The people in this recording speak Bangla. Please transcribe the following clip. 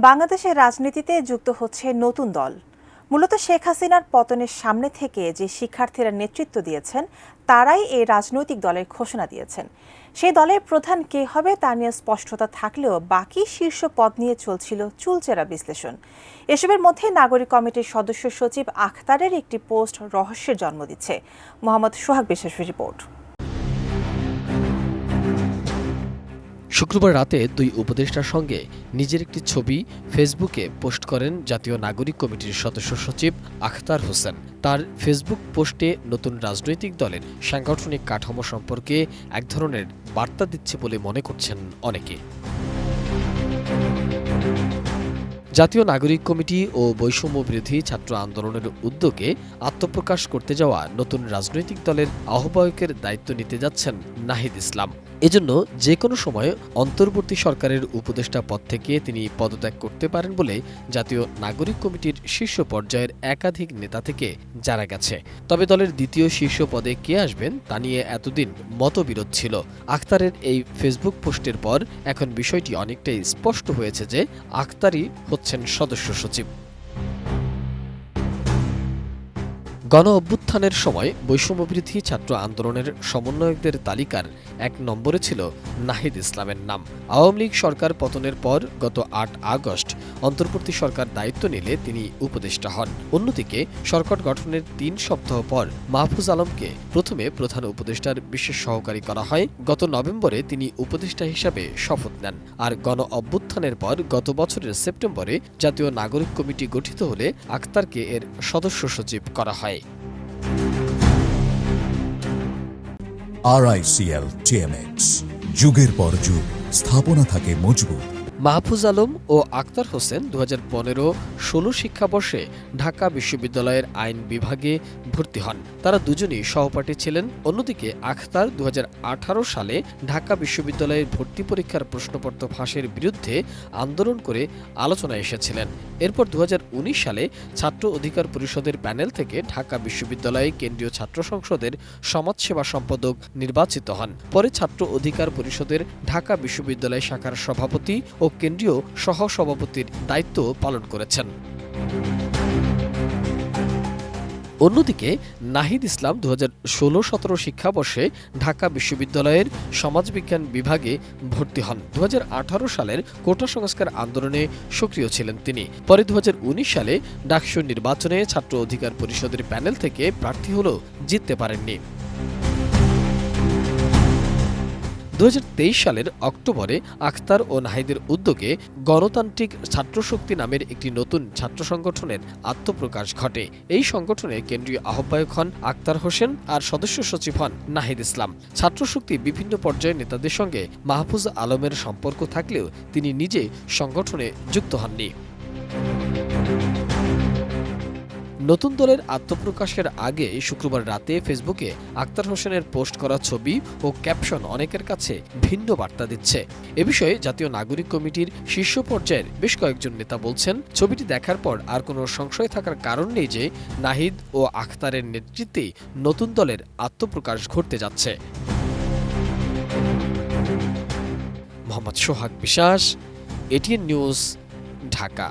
বাংলাদেশের রাজনীতিতে যুক্ত হচ্ছে নতুন দল। মূলত শেখ হাসিনার পতনের সামনে থেকে যে শিক্ষার্থীরা নেতৃত্ব দিয়েছেন তারাই এই রাজনৈতিক দলের ঘোষণা দিয়েছেন। সেই দলের প্রধান কে হবে তা নিয়ে স্পষ্টতা থাকলেও বাকি শীর্ষ পদ নিয়ে চলছিল চুলচেরা বিশ্লেষণ। এসবের মধ্যে নাগরিক কমিটির সদস্য সচিব আখতারের একটি পোস্ট রহস্যের জন্ম দিচ্ছে। মোহাম্মদ সোহাগ বিশ্বাসের রিপোর্ট। শুক্রবার রাতে দুই উপদেষ্টার সঙ্গে নিজের একটি ছবি ফেসবুকে পোস্ট করেন জাতীয় নাগরিক কমিটির সদস্য সচিব আখতার হোসেন। তার ফেসবুক পোস্টে নতুন রাজনৈতিক দলের সাংগঠনিক কাঠামো সম্পর্কে এক ধরনের বার্তা দিচ্ছে বলে মনে করছেন অনেকে। জাতীয় নাগরিক কমিটি ও বৈষম্য বিরোধী ছাত্র আন্দোলনের উদ্যোগে আত্মপ্রকাশ করতে যাওয়া নতুন রাজনৈতিক দলের আহ্বায়কের দায়িত্ব নিতে যাচ্ছেন নাহিদ ইসলাম। এজন্য যে কোনো সময় অন্তর্বর্তী সরকারের উপদেষ্টা পদ থেকে তিনি পদত্যাগ করতে পারেন বলে জাতীয় নাগরিক কমিটির শীর্ষ পর্যায়ের একাধিক নেতা থেকে জানা গেছে। তবে দলের দ্বিতীয় শীর্ষ পদে কে আসবেন তা নিয়ে এতদিন মতবিরোধ ছিল। আখতারের এই ফেসবুক পোস্টের পর এখন বিষয়টি অনেকটাই স্পষ্ট হয়েছে যে আখতারই হচ্ছেন সদস্য সচিব। গণ অভ্যুত্থানের সময় বৈষম্যবিরোধী ছাত্র আন্দোলনের সমন্বয়কদের তালিকার ১ নম্বরে ছিল নাহিদ ইসলামের নাম। আওয়ামী লীগ সরকার পতনের পর গত ৮ আগস্ট অন্তর্বর্তী সরকার দায়িত্ব নিলে তিনি উপদেষ্টা হন। অন্যদিকে সরকার গঠনের ৩ সপ্তাহ পর মাহফুজ আলমকে প্রথমে প্রধান উপদেষ্টার বিশেষ সহকারী করা হয়। গত নভেম্বরে তিনি উপদেষ্টা হিসাবে শপথ নেন। আর গণ অভ্যুত্থানের পর গত বছরের সেপ্টেম্বরে জাতীয় নাগরিক কমিটি গঠিত হলে আখতারকে এর সদস্য সচিব করা হয়। RICL TMX যুগের পর যুগ স্থাপনা থাকে মজবুত। মাহফুজ আলম ও আখতার হোসেন 2015-16 শিক্ষাবর্ষে ঢাকা বিশ্ববিদ্যালয়ের আইন বিভাগে ভর্তি হন। তারা দুজনই সহপাঠী ছিলেন। অন্যদিকে আখতার 2018 সালে ঢাকা বিশ্ববিদ্যালয়ের ভর্তি পরীক্ষার প্রশ্নপত্র ফাঁসের বিরুদ্ধে আন্দোলন করে আলোচনায় এসেছিলেন। এরপর 2019 সালে ছাত্র অধিকার পরিষদের প্যানেল থেকে ঢাকা বিশ্ববিদ্যালয়ে কেন্দ্রীয় ছাত্র সংসদের সমাজসেবা সম্পাদক নির্বাচিত হন। পরে ছাত্র অধিকার পরিষদের ঢাকা বিশ্ববিদ্যালয় শাখার সভাপতি ও কেন্দ্রীয় সহসভাপতির দায়িত্ব পালন করেছেন। অন্যদিকে নাহিদ ইসলাম 2016-17 শিক্ষাবর্ষে ঢাকা বিশ্ববিদ্যালয়ের সমাজবিজ্ঞান বিভাগে ভর্তি হন। 2018 সালের কোটা সংস্কার আন্দোলনে সক্রিয় ছিলেন তিনি। পরে 2019 সালে ডাকসু নির্বাচনে ছাত্র অধিকার পরিষদের প্যানেল থেকে প্রার্থী হলেও জিততে পারেননি। 2023 সালের অক্টোবরে আখতার ও নাহিদের উদ্যোগে গণতান্ত্রিক ছাত্রশক্তি নামের একটি নতুন ছাত্র সংগঠনের আত্মপ্রকাশ ঘটে। এই সংগঠনে কেন্দ্রীয় আহ্বায়ক হন আখতার হোসেন আর সদস্য সচিব হন নাহিদ ইসলাম। ছাত্রশক্তি বিভিন্ন পর্যায়ের নেতাদের সঙ্গে মাহফুজ আলমের সম্পর্ক থাকলেও তিনি নিজে সংগঠনে যুক্ত হননি। নতুন দলের আত্মপ্রকাশের আগে শুক্রবার রাতে ফেসবুকে আখতার হোসেনের পোস্ট করা ছবি ও ক্যাপশন অনেকের কাছে ভিন্ন বার্তা দিচ্ছে। এ বিষয়ে জাতীয় নাগরিক কমিটির শীর্ষ পর্যায়ের বেশ কয়েকজন নেতা বলছেন, ছবিটি দেখার পর আর কোনো সংশয় থাকার কারণ নেই যে নাহিদ ও আখতারের নেতৃত্বে নতুন দলের আত্মপ্রকাশ ঘটতে যাচ্ছে। মোহাম্মদ সোহাগ বিশ্বাস, এটিএন নিউজ, ঢাকা।